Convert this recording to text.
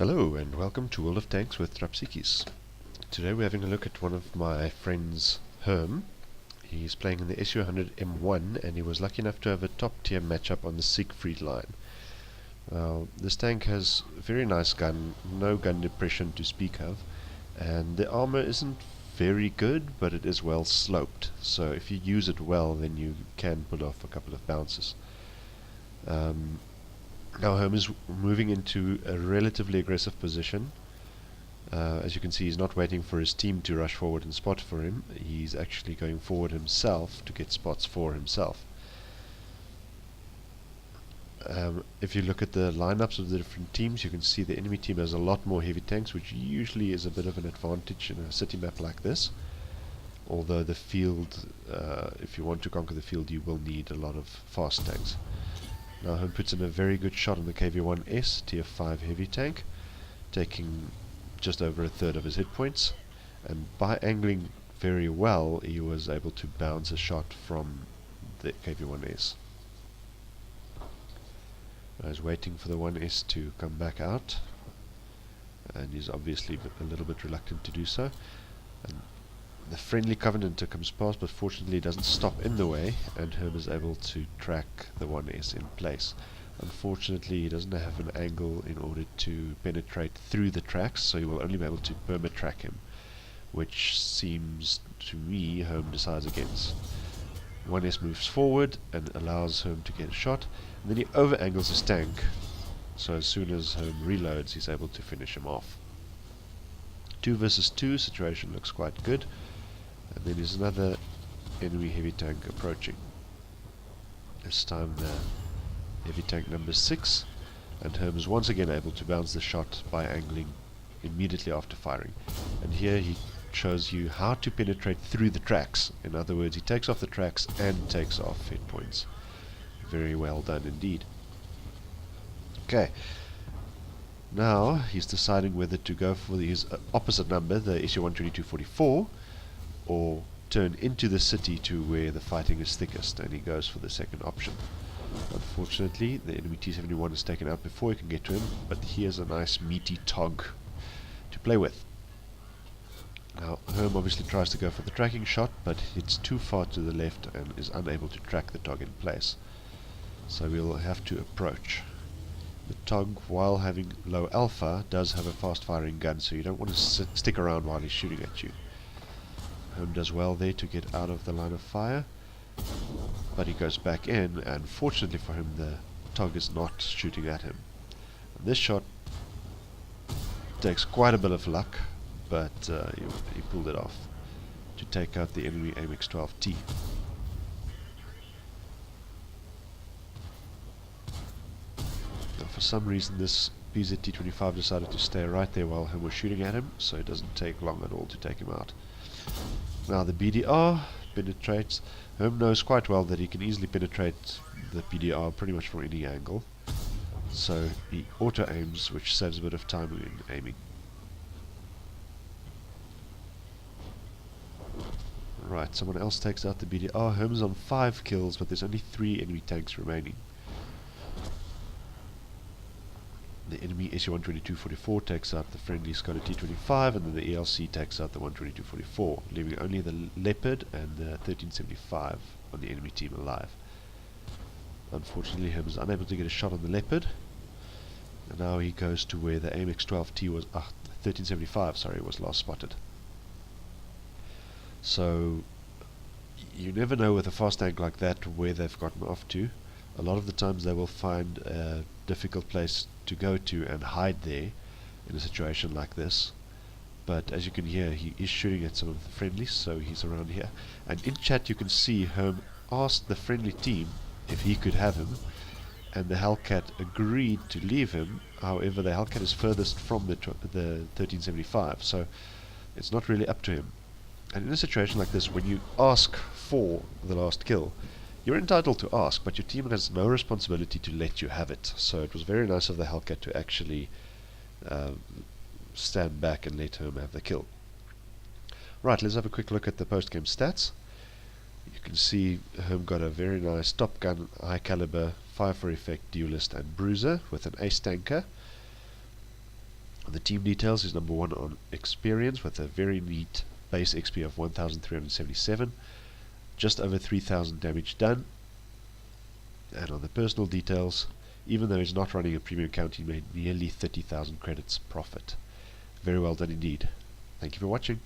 Hello and welcome to World of Tanks with Drapsikis. Today we're having a look at one of my friends, Herm. He's playing in the SU-100 M1 and he was lucky enough to have a top tier matchup on the Siegfried line. This tank has a very nice gun, no gun depression to speak of, and the armor isn't very good, but it is well sloped, so if you use it well then you can pull off a couple of bounces. Now Herm is moving into a relatively aggressive position. As you can see, he's not waiting for his team to rush forward and spot for him. He's actually going forward himself to get spots for himself. If you look at the lineups of the different teams, you can see the enemy team has a lot more heavy tanks, which usually is a bit of an advantage in a city map like this. Although the field, if you want to conquer the field, you will need a lot of fast tanks. Now Herm puts in a very good shot on the KV-1S tier 5 heavy tank, taking just over a third of his hit points, and by angling very well he was able to bounce a shot from the KV-1S. I was waiting for the 1S to come back out, and he's obviously a little bit reluctant to do so. And the friendly Covenanter comes past, but fortunately doesn't stop in the way, and Herm is able to track the 1S in place. Unfortunately, he doesn't have an angle in order to penetrate through the tracks, so he will only be able to perma-track him, which seems to me Herm decides against. 1S moves forward and allows Herm to get a shot, and then he over-angles his tank, so as soon as Herm reloads he's able to finish him off. 2 versus 2 situation looks quite good. And then there's another enemy heavy tank approaching. This time the heavy tank number 6, and Herm is once again able to bounce the shot by angling immediately after firing. And here he shows you how to penetrate through the tracks. In other words, he takes off the tracks and takes off hit points. Very well done indeed. Okay. Now he's deciding whether to go for his opposite number, the SU-122-44, or turn into the city to where the fighting is thickest, and he goes for the second option. Unfortunately, the enemy T-71 is taken out before he can get to him, but here's a nice meaty TOG to play with. Now Herm obviously tries to go for the tracking shot, but hits too far to the left and is unable to track the TOG in place. So we'll have to approach. The TOG, while having low alpha, does have a fast firing gun, so you don't want to stick around while he's shooting at you. Herm does well there to get out of the line of fire, but he goes back in, and fortunately for him the TOG is not shooting at him. And this shot takes quite a bit of luck, but he pulled it off to take out the enemy AMX-12T. Now for some reason this PZ-T25 decided to stay right there while Herm was shooting at him, so it doesn't take long at all to take him out. Now the BDR penetrates. Herm knows quite well that he can easily penetrate the PDR pretty much from any angle, so he auto-aims, which saves a bit of time in aiming. Right, someone else takes out the BDR. Herm is on 5 kills, but there's only 3 enemy tanks remaining. The enemy SU-122-44 takes out the friendly Skoda T25, and then the ELC takes out the 122-44, leaving only the Leopard and the 1375 on the enemy team alive. Unfortunately, Herm is unable to get a shot on the Leopard, and now he goes to where the AMX-12T was, 1375, sorry, was last spotted. So you never know with a fast tank like that where they've gotten off to. A lot of the times they will find a difficult place to go to and hide there in a situation like this. But as you can hear, he is shooting at some of the friendlies, so he's around here. And in chat you can see Herm asked the friendly team if he could have him, and the Hellcat agreed to leave him. However, the Hellcat is furthest from the 1375, so it's not really up to him. And in a situation like this, when you ask for the last kill, you're entitled to ask, but your team has no responsibility to let you have it. So it was very nice of the Hellcat to actually stand back and let Herm have the kill. Right, let's have a quick look at the post-game stats. You can see Herm got a very nice Top Gun, high caliber, fire for effect, duelist and bruiser with an ace tanker. The team details is number 1 on experience with a very neat base XP of 1377, just over 3000 damage done. And on the personal details, even though he's not running a premium account, he made nearly 30,000 credits profit. Very well done indeed. Thank you for watching.